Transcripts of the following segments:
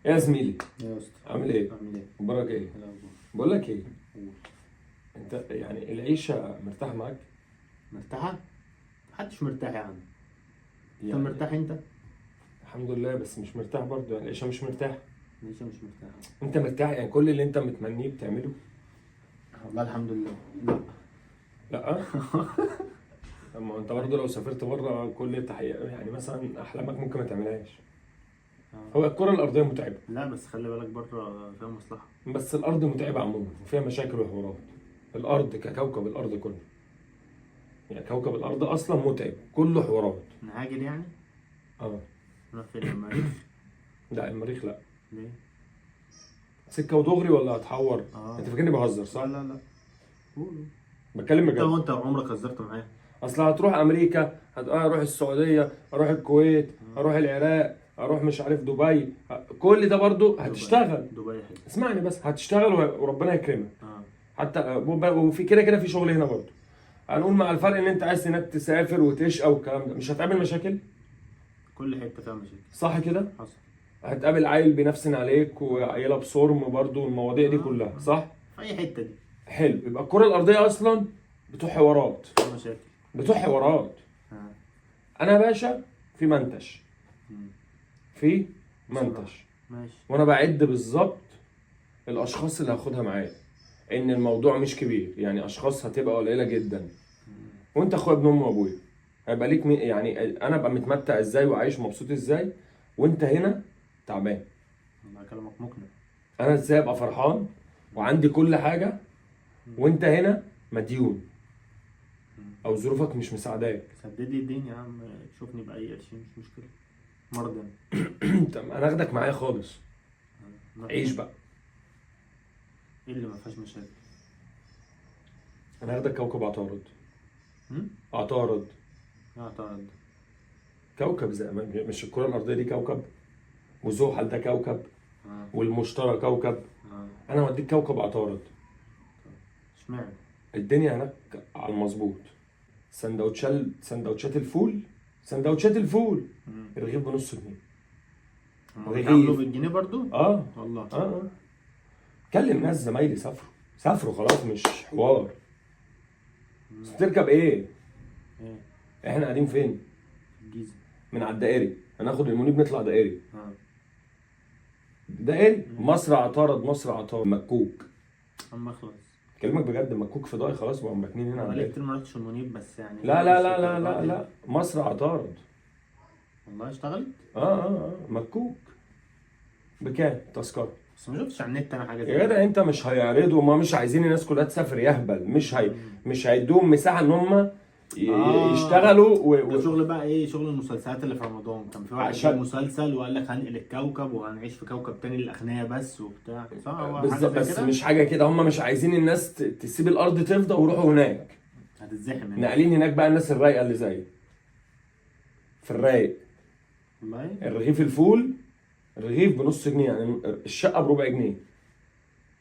يا زميلي، يا اسطى عامل ايه؟ عامل ايه؟ اخبارك ايه؟ إيه الأخبار؟ بقول لك ايه، قول. انت يعني العيشه مرتاح معاك؟ مرتاحة؟ محدش مرتاح يا عم. انت يعني مرتاح انت؟ الحمد لله، بس مش مرتاح برضه، يعني العيشه مش مرتاح. ليش مش مرتاح؟ انت مرتاح؟ يعني كل اللي انت متمنيه بتعمله؟ والله الحمد لله. لا. لا. اما انت برضه لو سافرت بره كل تحقيق، يعني مثلا احلامك ممكن ما تعملهاش. هو الكره الارضيه متعبه، لا بس خلي بالك بره فيها مصلحة. بس الارض متعبه عموما وفيها مشاكل وحوارات. الارض ككوكب الارض كله، يعني كوكب الارض اصلا متعب، كله حوارات. نهاجر يعني؟ اه. نروح فين المريخ؟ لا المريخ لا. ليه؟ سكه ودغري ولا هتحور؟ اه. انت فاكرني بهزر صح؟ لا قول. بتكلم انت بجد. وانت عمرك هزرت معايا؟ اصل هتروح امريكا، اروح السعوديه، اروح الكويت، اروح العراق، اروح مش عارف دبي، كل ده برضو هتشتغل. دبي حلو. اسمعني بس، هتشتغل وربنا يكرمك. اه. حتى وفي كده كده في شغل هنا برضو. هنقول مع الفرق ان انت عايز هناك تسافر وتشقى والكلام ده، مش هتقابل مشاكل. كل حتة فيها مشاكل. صح كده؟ حصل. هتقابل عيل بينفسن عليك وعيله بصرم برضو، والمواضيع دي كلها صح؟ في اي حتة دي حلو، يبقى الكره الارضيه اصلا بتوع حوارات، فيها مشاكل. بتوع حوارات. اه. انا يا باشا في منتج، مم. في منتج، بصراحة. ماشي. وانا بعد بالظبط الاشخاص اللي هاخدها معايا، ان الموضوع مش كبير، يعني اشخاص هتبقى قليله جدا. وانت اخويا ابن امي وابويا، هيبقى ليك يعني انا ابقى متمتع ازاي وعايش مبسوط ازاي وانت هنا تعبان؟ والله كلامك مقنع. انا ازاي ابقى فرحان وعندي كل حاجه وانت هنا مديون او ظروفك مش مساعداك؟ سدد لي الدنيا يا عم، تشوفني بأي قرشين مش مشكلة. مرضى. طب انا اخدك معايا خالص، عيش بقى. ايه اللي ما فيهاش مشاكل؟ انا هاخدك كوكب عطارد. هم؟ عطارد اعترض. كوكب زي مش الكره الارضيه دي كوكب، وزحل ده كوكب، والمشتري كوكب. انا هوديك كوكب عطارد. اشمعنى؟ الدنيا هناك على المظبوط. سندوتشات الفول، سندوتشات الفول الرغيف بنص جنيه. بيتعاملوا بالجنيه برضو؟ اه والله. اه. كلم ناس زمايلي سافروا خلاص، مش حوار. بس بتركب ايه؟ ايه؟ احنا قاعدين فين؟ الجيزة. من على الدائري، هناخد المنيب نطلع دائري. اه. دائري مصر عطارد، مصر عطارد مكوك. اما اخلص. كلمك بجد، مكوك فضائي خلاص بقوا ماكنين هنا انا على بقالي الدائري. كتير ما رحتش المنيب بس يعني. لا لا لا لا لا لا، مصر عطارد. والله اشتغلت؟ مكوك. بكام تذكرة؟ بس ما شفتش على النت انا حاجة زي يا جدع انت، مش هيعرضوا، ما مش عايزين الناس كلها تسافر يهبل، مش هيدوهم مساحة ان هم يشتغلوا ده شغل بقى ايه؟ شغل المسلسلات اللي في رمضان كان في واحد جاب مسلسل وقال لك هنقل الكوكب وهنعيش في كوكب تاني للاغنياء بس وبتاع، صح؟ هو حاجه بالظبط، زي بس كده؟ مش حاجة كده، هم مش عايزين الناس تسيب الارض تفضى ويروحوا هناك. هتتزحم هناك. ناقلين هناك بقى الناس الرايقة اللي زي في الرايق. والله. الرغيف الفول، الرغيف بنص جنيه، يعني الشقة بربع جنيه.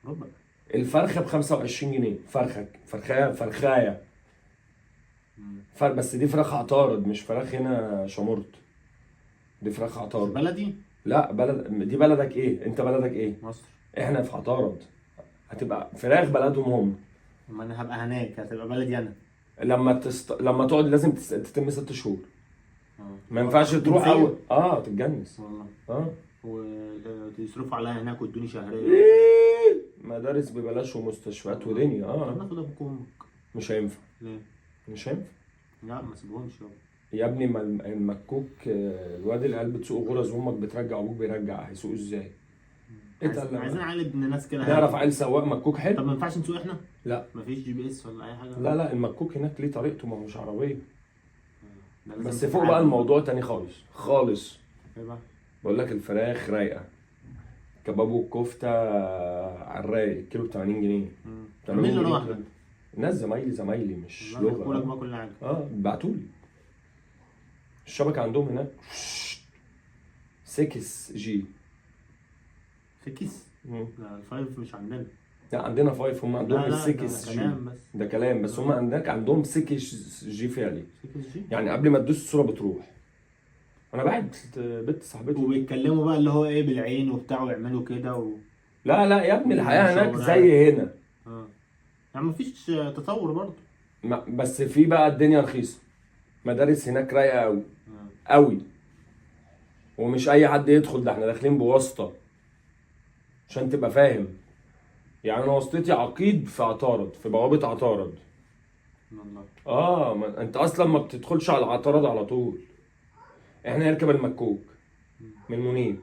ربع. الفرخة ب25 جنيه، فرخاية. بس دي فراخ عطارد، مش فراخ هنا شمرت. دي فراخ عطارد. بلدي؟ لا دي بلدك ايه؟ انت بلدك ايه؟ مصر. احنا في عطارد، هتبقى فراخ بلدهم هم. اما انا هبقى هناك هتبقى بلدي انا. لما تقعد لازم تتم 6 شهور. ما ينفعش تروح جنسية؟ اول تتجنس. والله. وتصرفوا عليا هناك وادوني شهريه. مدارس ببلاش ومستشفيات ودنيا. طب ناخد ابوك وامك. مش هينفع. ليه؟ مش هينفع. لا ما سيبهمش يابا. يا ابني، ما المكوك الواد اللي قال بتسوق غرز وامك بترجع وابوك بيرجع، هيسوق ازاي؟ عايزين عيل ابن ناس كده. نعرف عيل سواق مكوك طب حلو؟ ما ينفعش نسوق احنا؟ لا مفيش جي بي اس ولا اي حاجه؟ لا المكوك هناك ليه طريقته، ما هوش عربيه. ده لازم بس فوق بقى الموضوع تاني خالص خالص. ايه بقى؟ بقول لك الفراخ رايقه، كباب والكفته على الرايق، كيلو ب 80 جنيه. مين اللي راح ده؟ الناس زمايلي مش لغه. بقول لك لغه. بقى كل حاجه. بعتولي الشبكه عندهم هناك 6G. في كيس؟ لا الفايف مش عندنا. لا عندنا 5، هم عندهم ال 6G. ده كلام بس هم هناك عندهم 6G فعلي. 6G؟ يعني قبل ما تدوس الصوره بتروح. انا بعت بنت صاحبتي. وبيتكلموا بقى اللي هو ايه بالعين وبتاع ويعملوا كده لا لا يا ابني، الحياه هناك مشاورات. زي هنا. يعني مفيش تطور برضه. بس في بقى الدنيا رخيصه، مدارس هناك رايقه قوي قوي، ومش اي حد يدخل، ده احنا داخلين بواسطه عشان تبقى فاهم. يعني انا واسطتي عقيد في عطارد، في بوابه عطارد. والله. ما انت اصلا ما بتدخلش على عطارد على طول. احنا نركب المكوك من منيب،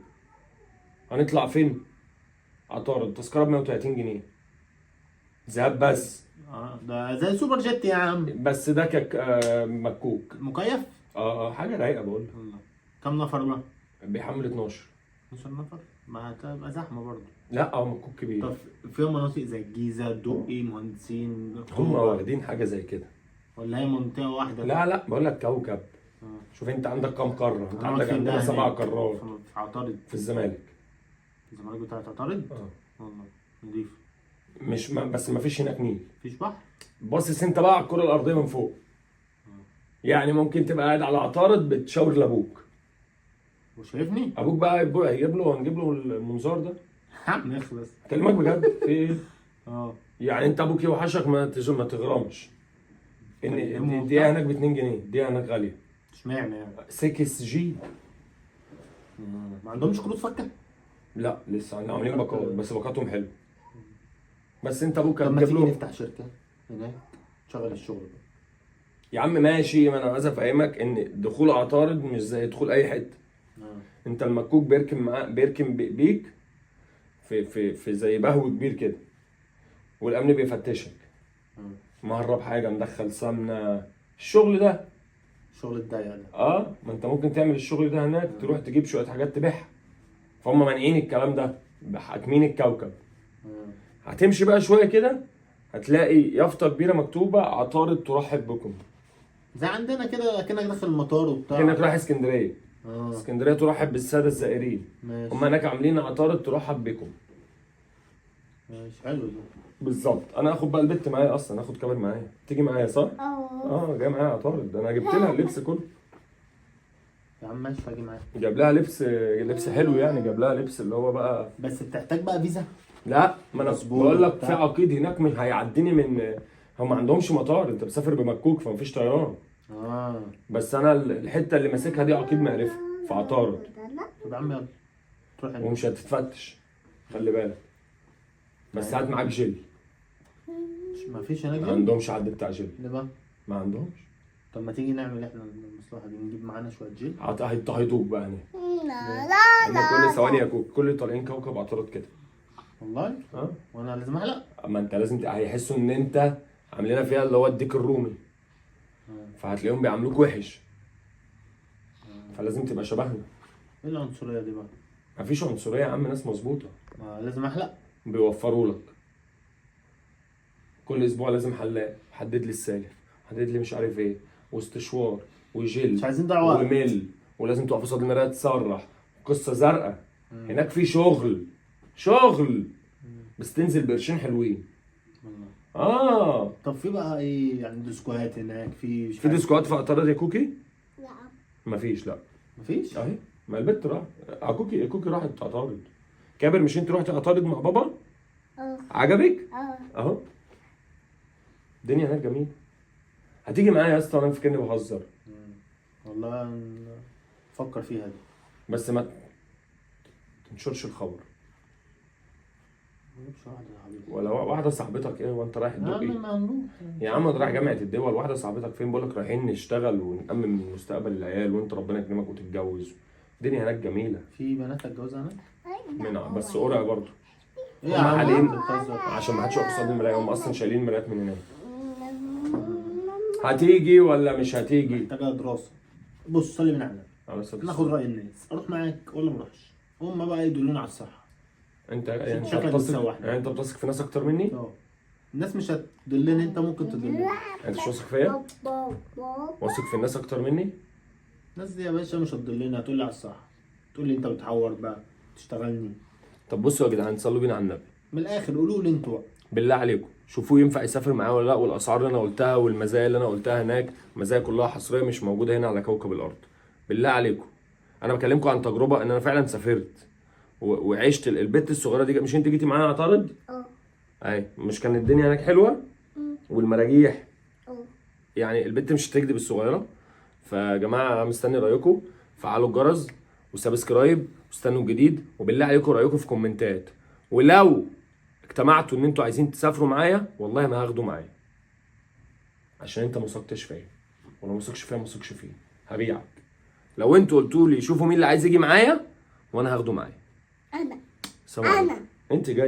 هنطلع فين؟ عطارد، تذكره ب 130 جنيه ذهاب بس. ده زي سوبر جيت يا عم. بس ده مكوك. مكيف. حاجه رايقه بقول لك. والله. كم نفر بقى؟ بيحمل 12. 12 نفر؟ ما هتبقى زحمه برضه. لا مكوك كبير. طب في مناطق زي الجيزه، الدقي، مهندسين، هم واخدين حاجه زي كده ولا هي منطقه واحده؟ لا بقول لك كوكب. شوف انت عندك كام قاره؟ انت عندك عندنا 7 قارات. في عطارد. في الزمالك. الزمالك بتاعت عطارد؟ والله نضيف. مش بس ما فيش هناك نيل. مفيش بحر؟ باصص انت بقى على الكره الارضيه من فوق. يعني ممكن تبقى قاعد على عطارد بتشاور لابوك. وشايفني؟ ابوك بقى هنجيب له المنظار ده. نخلص. اكلمك بجد في ايه؟ اه يعني انت ابوك يوحشك ما تغرمش. ان دي هناك ب 2 جنيه، دي هناك غاليه. اشمعنى يعني؟ 6 جي. ما عندهمش كروت فكه؟ لا لسه عاملين باقات، بس باقاتهم حلو. بس انت ابوك طب ما هتجيب تيجي له. نفتح شركه هناك تشغل الشغل بقى. يا عم ماشي، ما انا عايز افهمك ان دخول عطارد مش زي دخول اي حته. انت المكوك بيركن بيك في زي بهو كبير كده، والامن بيفتشك. مهرب حاجه، مدخل سمنه، الشغل ده. الشغل الضيق ده. ما انت ممكن تعمل الشغل ده هناك، تروح تجيب شويه حاجات تبيعها. فهم مانعين الكلام ده، حاكمين الكوكب. هتمشي بقى شويه كده، هتلاقي يافطه كبيره مكتوبه عطارد ترحب بكم. زي عندنا كده كأنك داخل المطار وبتاع. كأنك رايح اسكندريه. اسكندريه ترحب بالساده الزائرين. ماشي. هم هناك عاملين عطارد ترحب بكم. ماشي حلو ده. بالظبط. انا هاخد بقى البت معايا، اصلا هاخد كاميرا معايا، تيجي معايا صح؟ جاي معايا عطارد، انا جبت لها اللبس كله. يا عم ماشي هاجي معاك. جاب لها لبس حلو، يعني جاب لها لبس اللي هو بقى. بس بتحتاج بقى فيزا؟ لا ما انا مظبوط بقول لك وبتاع. في عقيد هناك من هيعديني من. هم ما عندهمش مطار، انت بتسافر بمكوك فمفيش طيران. بس انا الحته اللي ماسكها دي عقيد معرفه في عطارد. طب يا عم يلا تروح هناك. ومش هتتفتش، خلي بالك. بس هات معاك جل. ما فيش هناك ما جيم؟ عندهمش حد بتاع جل. ليه بقى؟ ما عندهمش. طب ما تيجي نعمل احنا المصلحه دي، نجيب معانا شويه جيل. هيضطهدوك بقى هنا. لا كل ثواني يا كوك، كل طالعين كوكب عطارد كده. والله؟ وانا لازم احلق؟ اما انت لازم هيحسوا ان انت عاملينها فيها اللي هو الديك الرومي. فهتلاقيهم بيعاملوك وحش. فلازم تبقى شبهنا. ايه العنصريه دي بقى؟ مفيش عنصريه يا عم، ناس مظبوطه. لازم احلق؟ بيوفروا لك كل اسبوع لازم حلاق، حدد لي السالف، حدد لي مش عارف ايه، واستشوار وجل، مش عايزين دعوه. وميل، ولازم تقف قصاد المرايه تسرح، قصه زرقاء. هناك في شغل بس تنزل بقرشين حلوين. طب في بقى ايه يعني ديسكوهات هناك؟ في ديسكوهات في عطارد يا كوكي؟ لا مفيش. لا مفيش؟ اهي، ما البت راح. كوكي راحت عطارد. كابر مش انت رحت عطارد مع بابا؟ عجبك؟ اهو. الدنيا هناك جميله. هتيجي معايا يا اسطى؟ انا فاكرني بهزر. والله فكر فيها دي. بس ما تنشرش الخبر. ولا واحده صاحبتك ايه وانت رايح الدقي؟ يا عم انا رايح جامعه الدول، واحده صاحبتك فين؟ بقول لك رايحين نشتغل ونأمن مستقبل العيال، وانت ربنا يكرمك وتتجوز. الدنيا هناك جميله. في بنات هتجوزها هناك؟ بس قرع برضه. ايه يا هم عم حالين بتهزر؟ عشان ما حدش يقف قصاد المرايه، هم اصلا شايلين مرايات من هناك. هتيجي ولا مش هتيجي؟ محتاجه دراسه. بص صلي من على على سبيل ناخد راي الناس، اروح معاك ولا ما اروحش؟ هم بقى يدلونا على الصح. انت يعني شكلك بتسوحني. يعني انت بتثق في ناس اكتر مني؟ الناس مش هتدلني، انت ممكن تدلني. انت مش واثق فيا؟ واثق في الناس اكتر مني؟ الناس دي يا باشا مش هتدلني، هتقول لي على الصح، تقول لي انت بتحور بقى تشتغلني. طب بصوا يا جدعان، صلوا بينا على النبي. من الاخر قولوا لي انتوا بالله عليكم شوفوا ينفع يسافر معاه ولا لا، والاسعار اللي انا قلتها والمزايا اللي انا قلتها هناك، مزايا كلها حصريه مش موجوده هنا على كوكب الارض. بالله عليكم انا بكلمكم عن تجربه ان انا فعلا سافرت وعشت البت الصغيره دي. مش انت جيتي معايا اعترض؟ اي مش كانت الدنيا هناك حلوه والمراجيح؟ يعني البت مش هتكدب الصغيره. فيا جماعه مستني رايكم، فعلوا الجرس وسبسكرايب واستنوا الجديد، وبالله عليكم رايكم في كومنتات. ولو اجتمعتوا ان انتوا عايزين تسافروا معايا والله ما هاخده معايا، عشان انت ما وثقتش فيا، ولو ما وثقش فيا ما وثقش فيه هبيعك. لو انتوا قلتوا لي شوفوا مين اللي عايز يجي معايا وانا هاخده معايا. انا انت جاي